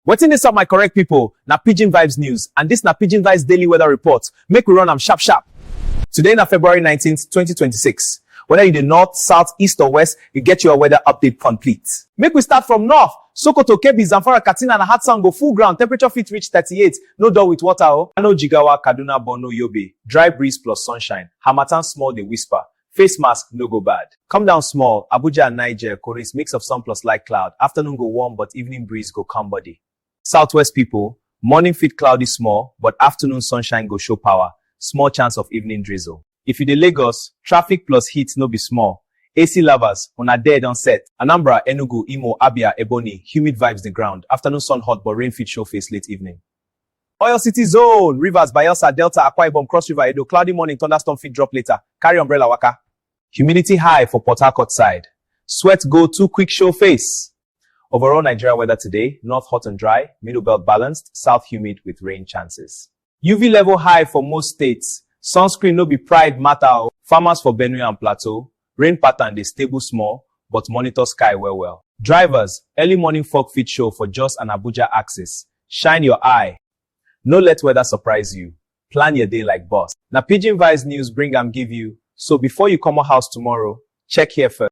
Wetin dey up, my correct people? Na Pidgin Vibez news, and this na Pidgin Vibez daily weather report. Make we run am sharp sharp. Today na February 19th, 2026. Whether you dey north, south, east or west, you get your weather update complete. Make we start from north. Sokoto, Kebbi, Zamfara, Katsina, and Hatsan go full ground. Temperature fit reach 38. No dull with water. Kano, Jigawa, Kaduna, Borno, Yobe. Dry breeze plus sunshine. Harmattan small dey whisper. Face mask no go bad. Come down small. Abuja and Naija, Koris, mix of sun plus light cloud. Afternoon go warm, but evening breeze go calm body. Southwest people, morning fit cloudy small, but afternoon sunshine go show power. Small chance of evening drizzle. If you dey Lagos, traffic plus heat no be small. AC lovers, una there don set. Anambra, Enugu, Imo, Abia, Ebonyi, humid vibes the ground. Afternoon sun hot, but rain fit show face late evening. Oil City Zone, Rivers, Bayelsa, Delta, Akwa Ibom, Cross River, Edo, cloudy morning, thunderstorm fit drop later. Carry umbrella waka. Humidity high for Port Harcourt side. Sweat go too quick show face. Overall Nigeria weather today, north hot and dry, middle belt balanced, south humid with rain chances. UV level high for most states. Sunscreen no be pride matter. Farmers for Benue and Plateau. Rain pattern dey stable small, but monitor sky well. Drivers, early morning fog fit show for Jos and Abuja axis. Shine your eye. No let weather surprise you. Plan your day like boss. Na Pidgin Vibez news bring am give you. So before you come out house tomorrow, check here first.